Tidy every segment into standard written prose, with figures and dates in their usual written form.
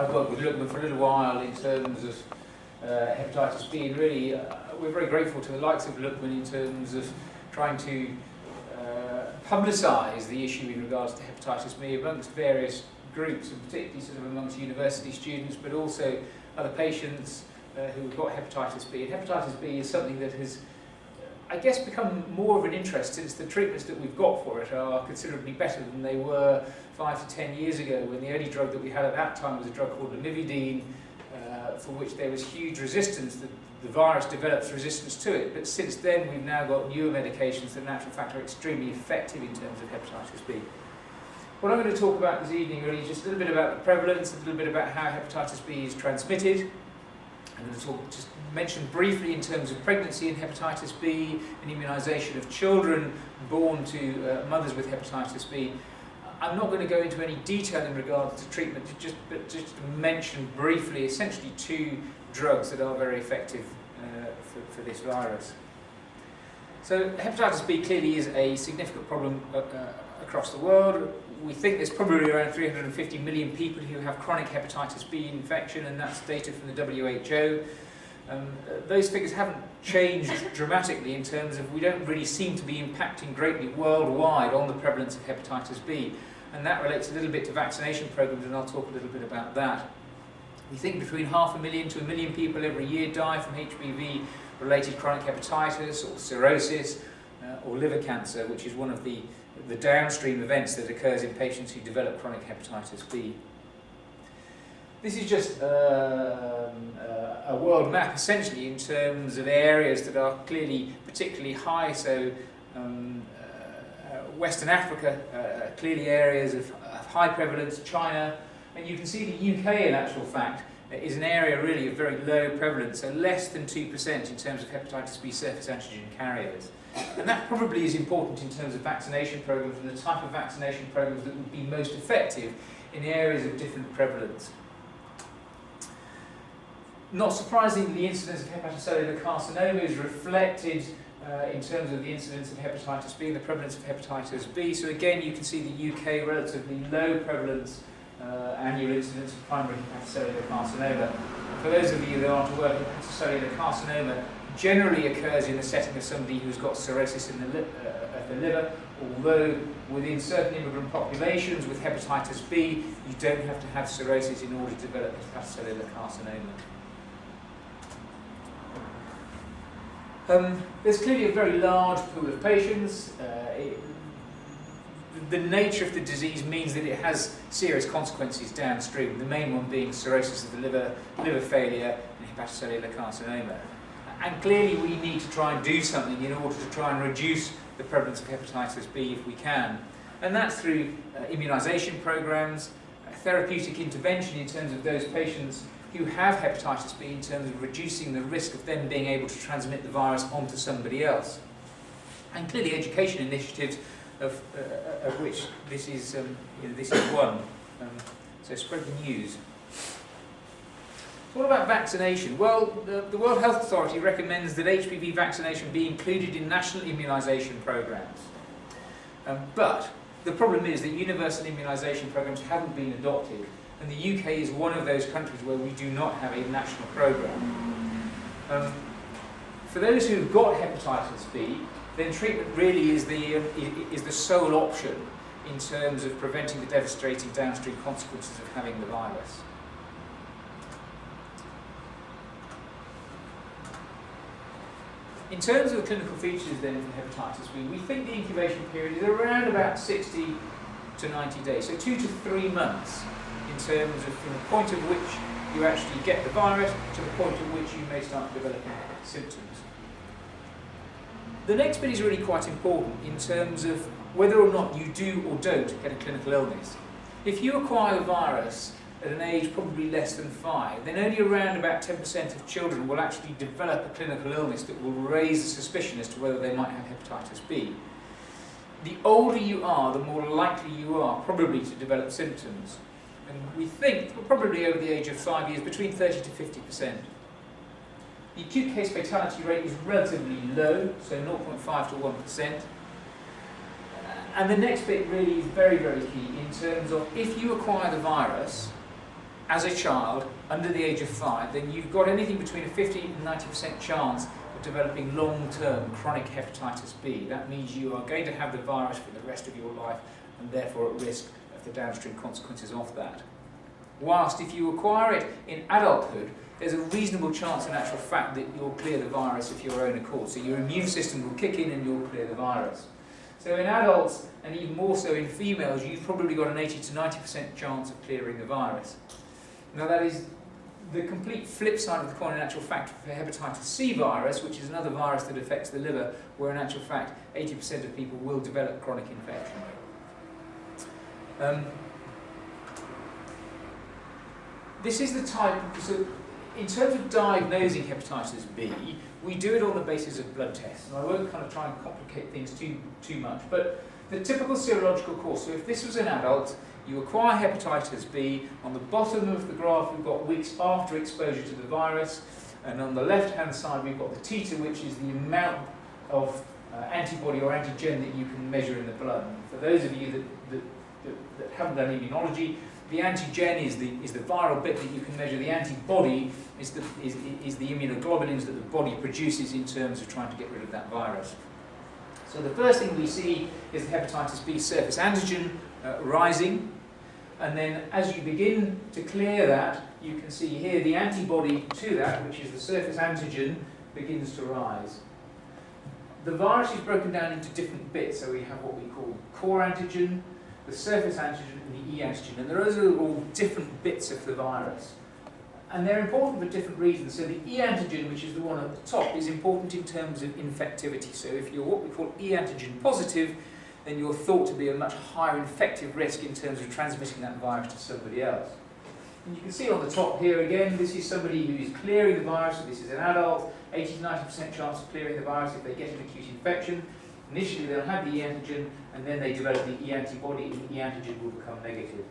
I've worked with Lookman for a little while in terms of hepatitis B, and really we're very grateful to the likes of Lookman in terms of trying to publicise the issue in regards to hepatitis B amongst various groups, and particularly sort of amongst university students, but also other patients who have got hepatitis B. And hepatitis B is something that has, I guess, become more of an interest since the treatments that we've got for it are considerably better than they were 5 to 10 years ago, when the only drug that we had at that time was a drug called lamivudine, for which there was huge resistance. The virus develops resistance to it, but since then we've now got newer medications that in actual fact are extremely effective in terms of hepatitis B. What I'm going to talk about this evening really is just a little bit about the prevalence, a little bit about how hepatitis B is transmitted. I'm going to just mention briefly in terms of pregnancy and hepatitis B and immunisation of children born to mothers with hepatitis B. I'm not going to go into any detail in regards to treatment, but just to mention briefly essentially 2 drugs that are very effective for this virus. So hepatitis B clearly is a significant problem across the world. We think there's probably around 350 million people who have chronic hepatitis B infection, and that's data from the WHO. Those figures haven't changed dramatically in terms of we don't really seem to be impacting greatly worldwide on the prevalence of hepatitis B, and that relates a little bit to vaccination programs, and I'll talk a little bit about that. We think between 500,000 to 1 million people every year die from HBV-related chronic hepatitis or cirrhosis or liver cancer, which is one of the downstream events that occurs in patients who develop chronic hepatitis B. This is just a world map essentially in terms of areas that are clearly particularly high, so Western Africa, clearly areas of high prevalence, China, and you can see the UK in actual fact is an area really of very low prevalence, so less than 2% in terms of hepatitis B surface antigen carriers. And that probably is important in terms of vaccination programs and the type of vaccination programs that would be most effective in areas of different prevalence. Not surprisingly, the incidence of hepatocellular carcinoma is reflected in terms of the incidence of hepatitis B and the prevalence of hepatitis B. So again, you can see the UK relatively low prevalence annual incidence of primary hepatocellular carcinoma. For those of you that aren't aware, hepatocellular carcinoma generally occurs in the setting of somebody who's got cirrhosis in the liver, although within certain immigrant populations with hepatitis B, you don't have to have cirrhosis in order to develop hepatocellular carcinoma. There's clearly a very large pool of patients. The nature of the disease means that it has serious consequences downstream, the main one being cirrhosis of the liver, liver failure, and hepatocellular carcinoma. And clearly we need to try and do something in order to try and reduce the prevalence of hepatitis B if we can. And that's through immunisation programs, therapeutic intervention in terms of those patients who have hepatitis B in terms of reducing the risk of them being able to transmit the virus onto somebody else. And clearly education initiatives of which this is one. So spread the news. So what about vaccination? Well, the World Health Authority recommends that HPV vaccination be included in national immunisation programmes. But the problem is that universal immunisation programmes haven't been adopted, and the UK is one of those countries where we do not have a national programme. For those who've got hepatitis B, then treatment really is the sole option in terms of preventing the devastating downstream consequences of having the virus. In terms of the clinical features then for hepatitis B, we think the incubation period is around about 60 to 90 days, so 2 to 3 months in terms of from the point at which you actually get the virus to the point at which you may start developing symptoms. The next bit is really quite important in terms of whether or not you do or don't get a clinical illness. If you acquire the virus at an age probably less than 5, then only around about 10% of children will actually develop a clinical illness that will raise a suspicion as to whether they might have hepatitis B. The older you are, the more likely you are probably to develop symptoms. And we think probably over the age of 5 years, between 30 to 50%. The acute case fatality rate is relatively low, so 0.5 to 1%. And the next bit really is very, very key in terms of if you acquire the virus as a child under the age of 5, then you've got anything between a 50 and 90% chance of developing long-term chronic hepatitis B. That means you are going to have the virus for the rest of your life and therefore at risk of the downstream consequences of that. Whilst if you acquire it in adulthood, there's a reasonable chance in actual fact that you'll clear the virus of your own accord. So your immune system will kick in and you'll clear the virus. So in adults, and even more so in females, you've probably got an 80 to 90% chance of clearing the virus. Now that is the complete flip side of the coin in actual fact for hepatitis C virus, which is another virus that affects the liver, where in actual fact 80% of people will develop chronic infection. This is the type, so in terms of diagnosing hepatitis B, we do it on the basis of blood tests, and I won't kind of try and complicate things too much, but the typical serological course, so if this was an adult, you acquire hepatitis B, on the bottom of the graph we've got weeks after exposure to the virus, and on the left-hand side we've got the titer, which is the amount of antibody or antigen that you can measure in the blood. And for those of you that haven't done immunology, the antigen is the viral bit that you can measure. The antibody is the immunoglobulins that the body produces in terms of trying to get rid of that virus. So the first thing we see is the hepatitis B surface antigen rising, and then as you begin to clear that, you can see here the antibody to that, which is the surface antigen, begins to rise. The virus is broken down into different bits, so we have what we call core antigen, the surface antigen and the E antigen, and those are all different bits of the virus. And they're important for different reasons. So the E antigen, which is the one at the top, is important in terms of infectivity. So if you're what we call E antigen positive, then you're thought to be a much higher infective risk in terms of transmitting that virus to somebody else. And you can see on the top here again, this is somebody who is clearing the virus, so this is an adult, 80 to 90% chance of clearing the virus if they get an acute infection. Initially they'll have the E antigen, and then they develop the E antibody, and the E antigen will become negative.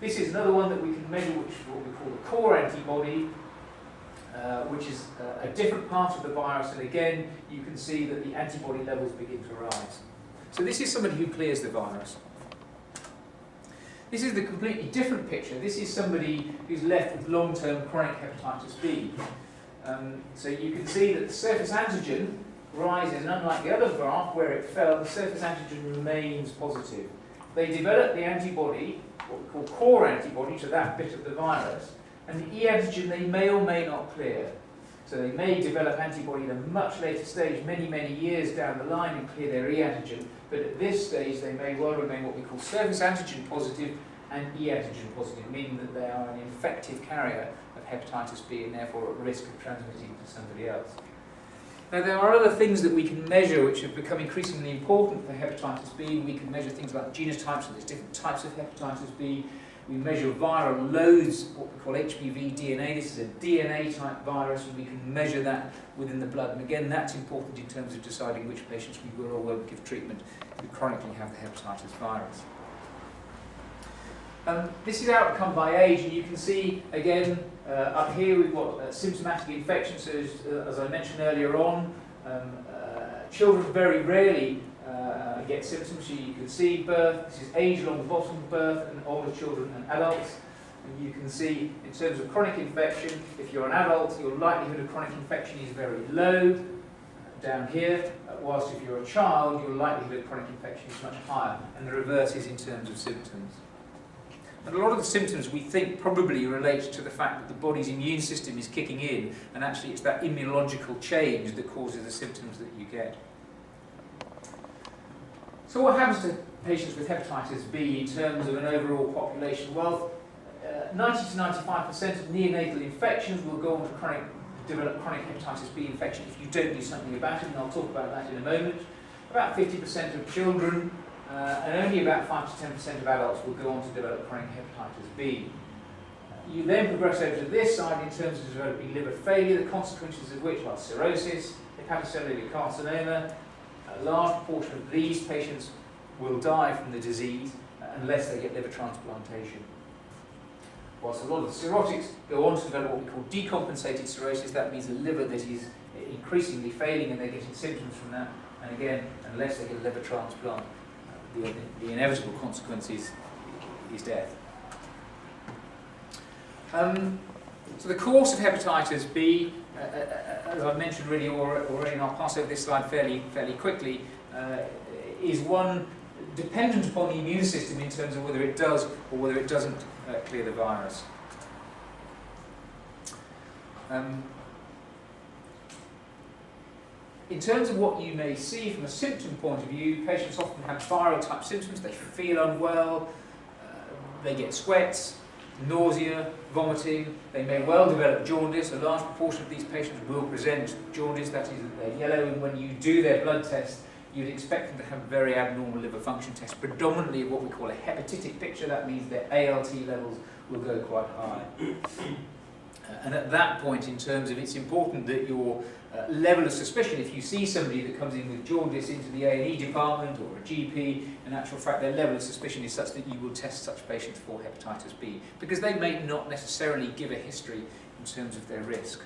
This is another one that we can measure, which is what we call the core antibody, which is a different part of the virus, and again you can see that the antibody levels begin to rise. So this is somebody who clears the virus. This is the completely different picture. This is somebody who's left with long-term chronic hepatitis B. So you can see that the surface antigen rises, and unlike the other graph where it fell, the surface antigen remains positive. They develop the antibody, what we call core antibody, to that bit of the virus, and the E antigen they may or may not clear. So they may develop antibody at a much later stage, many, many years down the line, and clear their E antigen, but at this stage they may well remain what we call surface antigen positive and E antigen positive, meaning that they are an infective carrier of hepatitis B and therefore at risk of transmitting to somebody else. Now there are other things that we can measure which have become increasingly important for hepatitis B. We can measure things like genotypes, so there's different types of hepatitis B. We measure viral loads, what we call HBV DNA. This is a DNA type virus, and we can measure that within the blood. And again, that's important in terms of deciding which patients we will or won't give treatment who chronically have the hepatitis virus. This is outcome by age, and you can see again up here we've got symptomatic infection. So as I mentioned earlier on, children very rarely get symptoms. So you can see birth, this is age along the bottom, birth, and older children and adults. And you can see in terms of chronic infection, if you're an adult, your likelihood of chronic infection is very low down here, whilst if you're a child, your likelihood of chronic infection is much higher, and the reverse is in terms of symptoms. And a lot of the symptoms we think probably relate to the fact that the body's immune system is kicking in, and actually it's that immunological change that causes the symptoms that you get. So what happens to patients with hepatitis B in terms of an overall population? Well, 90 to 95% of neonatal infections will go on to develop chronic hepatitis B infection if you don't do something about it, and I'll talk about that in a moment. About 50% of children and only about 5 to 10% of adults will go on to develop chronic hepatitis B. You then progress over to this side in terms of developing liver failure, the consequences of which are cirrhosis, hepatocellular carcinoma. A large proportion of these patients will die from the disease unless they get liver transplantation. Whilst a lot of the cirrhotics go on to develop what we call decompensated cirrhosis, that means a liver that is increasingly failing and they're getting symptoms from that. And again, unless they get a liver transplant, the inevitable consequence is death. So the course of hepatitis B, as I've mentioned really already, and I'll pass over this slide fairly quickly, is one dependent upon the immune system in terms of whether it does or whether it doesn't clear the virus. In terms of what you may see from a symptom point of view, patients often have viral type symptoms. They feel unwell, they get sweats, nausea, vomiting. They may well develop jaundice. A large proportion of these patients will present jaundice, that is, they're yellow, and when you do their blood test, you'd expect them to have a very abnormal liver function test, predominantly what we call a hepatitic picture. That means their ALT levels will go quite high. And at that point, in terms of, it's important that your level of suspicion, if you see somebody that comes in with jaundice into the A&E department or a GP, in actual fact their level of suspicion is such that you will test such patients for hepatitis B, because they may not necessarily give a history in terms of their risk.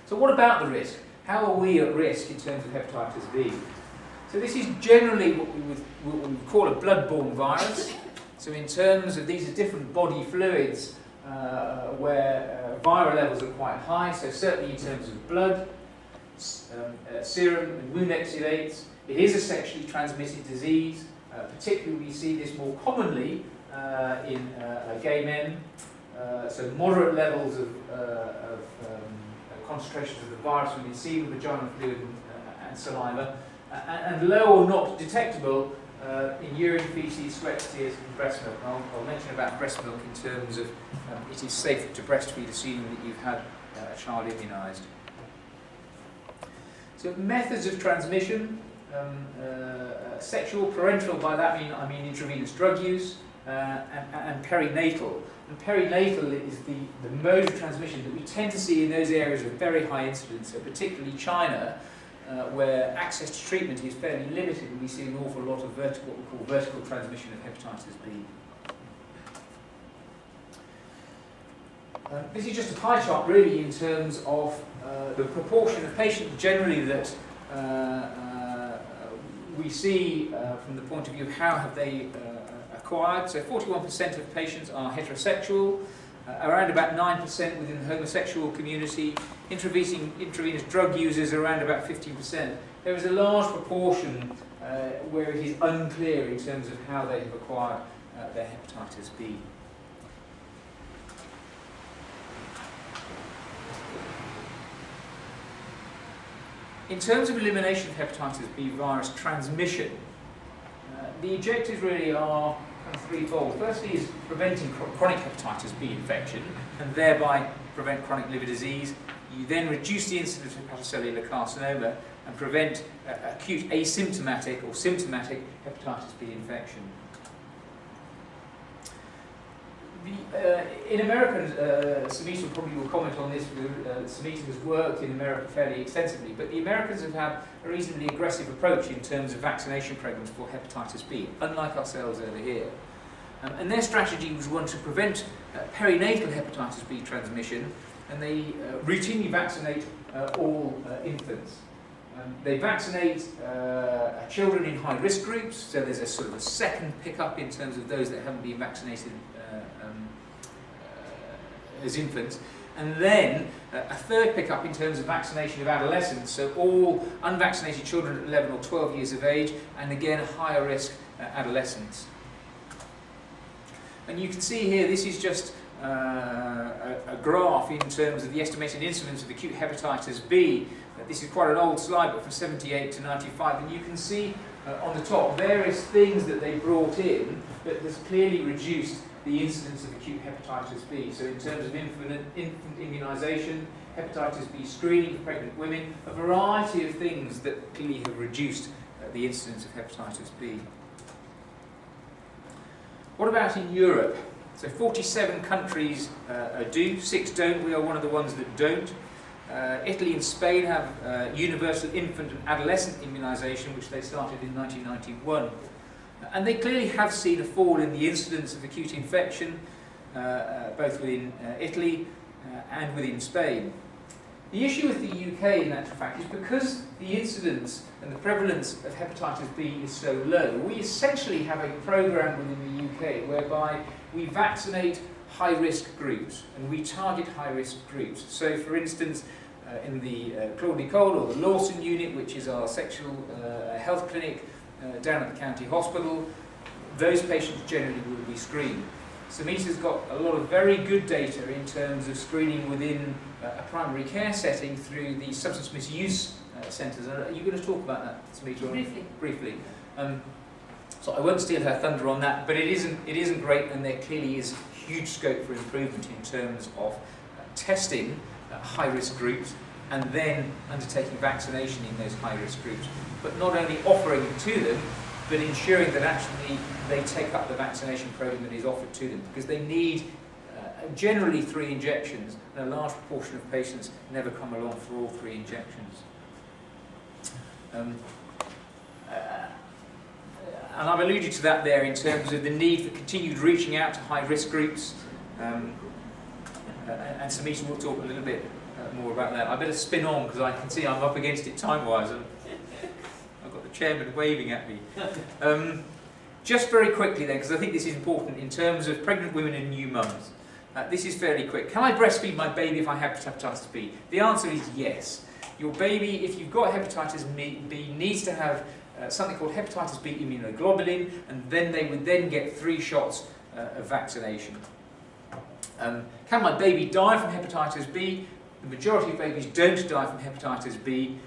So what about the risk? How are we at risk in terms of hepatitis B? So this is generally what we would call a blood-borne virus. So in terms of, these are different body fluids where viral levels are quite high, so certainly in terms of blood, serum and wound exudates. It is a sexually transmitted disease. Particularly we see this more commonly in gay men. So moderate levels of concentrations of the virus we can see with vaginal fluid and saliva, and low or not detectable in urine, feces, sweat, tears and breast milk. And I'll mention about breast milk in terms of it is safe to breastfeed assuming that you've had a child immunised. So methods of transmission, sexual, parenteral, by that I mean intravenous drug use, and perinatal. And perinatal is the mode of transmission that we tend to see in those areas of very high incidence, so particularly China, where access to treatment is fairly limited, and we see an awful lot of what we call vertical transmission of hepatitis B. This is just a pie chart really in terms of the proportion of patients generally that we see from the point of view of how have they acquired. So 41% of patients are heterosexual, around about 9% within the homosexual community, intravenous drug users around about 15%. There is a large proportion where it is unclear in terms of how they have acquired their hepatitis B. In terms of elimination of hepatitis B virus transmission, the objectives really are kind of threefold. Firstly is preventing chronic hepatitis B infection and thereby prevent chronic liver disease. You then reduce the incidence of hepatocellular carcinoma and prevent acute asymptomatic or symptomatic hepatitis B infection. In America, Samita probably will comment on this, Samita has worked in America fairly extensively, but the Americans have had a reasonably aggressive approach in terms of vaccination programs for hepatitis B, unlike ourselves over here. And their strategy was one to prevent perinatal hepatitis B transmission, and they routinely vaccinate all infants. They vaccinate children in high-risk groups, so there's a sort of a second pickup in terms of those that haven't been vaccinated as infants, and then a third pickup in terms of vaccination of adolescents, so all unvaccinated children at 11 or 12 years of age, and again higher risk adolescents. And you can see here, this is just a graph in terms of the estimated incidence of acute hepatitis B. This is quite an old slide, but from 78 to 95, and you can see on the top various things that they brought in that has clearly reduced the incidence of acute hepatitis B. So in terms of infant immunisation, hepatitis B screening for pregnant women, a variety of things that clearly have reduced the incidence of hepatitis B. What about in Europe? So 47 countries do, 6 don't. We are one of the ones that don't. Italy and Spain have universal infant and adolescent immunisation, which they started in 1991. And they clearly have seen a fall in the incidence of acute infection, both within Italy and within Spain. The issue with the UK, in actual fact, is because the incidence and the prevalence of hepatitis B is so low, we essentially have a programme within the UK whereby we vaccinate high-risk groups, and we target high-risk groups. So, for instance, in the Claude Nicole or the Lawson unit, which is our sexual health clinic down at the county hospital, those patients generally will be screened. Samita's got a lot of very good data in terms of screening within a primary care setting through the substance misuse centres. Are you going to talk about that, Samita? Briefly. So I won't steal her thunder on that, but it isn't great, and there clearly is huge scope for improvement in terms of testing high-risk groups and then undertaking vaccination in those high-risk groups, but not only offering it to them, but ensuring that actually they take up the vaccination program that is offered to them, because they need generally 3 injections, and a large proportion of patients never come along for all 3 injections. And I've alluded to that there in terms of the need for continued reaching out to high-risk groups, and Samita will talk a little bit more about that. I better spin on because I can see I'm up against it time-wise. I've got the chairman waving at me. Just very quickly then, because I think this is important in terms of pregnant women and new mums. This is fairly quick. Can I breastfeed my baby if I have hepatitis B? The answer is yes. Your baby, if you've got hepatitis B, needs to have something called hepatitis B immunoglobulin, and then they would then get 3 shots of vaccination. Can my baby die from hepatitis B? The majority of babies don't die from hepatitis B,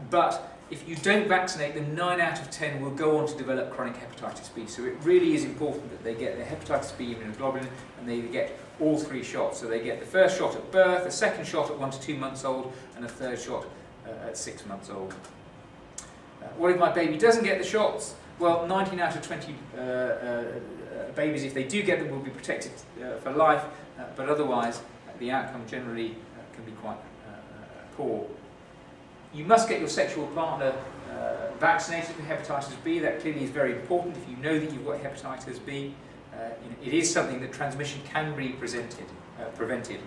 but if you don't vaccinate them, 9 out of 10 will go on to develop chronic hepatitis B. So it really is important that they get their hepatitis B immunoglobulin and they get all 3 shots. So they get the first shot at birth, a second shot at 1 to 2 months old, and a third shot at 6 months old. What if my baby doesn't get the shots? Well, 19 out of 20 babies, if they do get them, will be protected for life, but otherwise the outcome generally can be quite poor. You must get your sexual partner vaccinated for hepatitis B. That clearly is very important if you know that you've got hepatitis B. It is something that transmission can be prevented.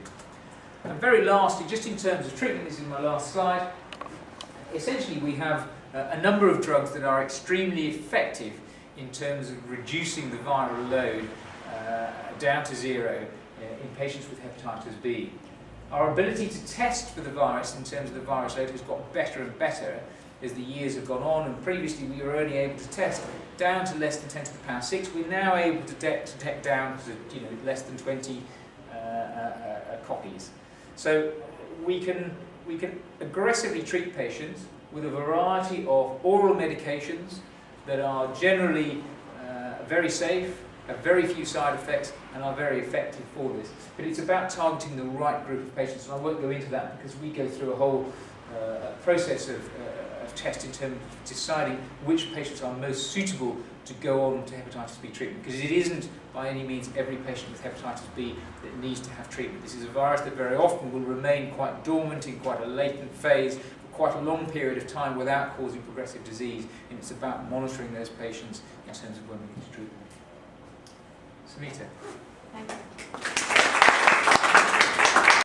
And very lastly, just in terms of treatment, this is my last slide, essentially we have a number of drugs that are extremely effective in terms of reducing the viral load down to 0 in patients with hepatitis B. Our ability to test for the virus in terms of the virus load has got better and better as the years have gone on, and previously we were only able to test down to less than 10 to the power 6. We're now able to detect down to less than 20 copies. So we can aggressively treat patients with a variety of oral medications that are generally very safe, have very few side effects, and are very effective for this. But it's about targeting the right group of patients, and I won't go into that because we go through a whole process of test in terms of deciding which patients are most suitable to go on to hepatitis B treatment, because it isn't by any means every patient with hepatitis B that needs to have treatment. This is a virus that very often will remain quite dormant in quite a latent phase for quite a long period of time without causing progressive disease, and it's about monitoring those patients in terms of when we need to treat them. Samita. Thank you.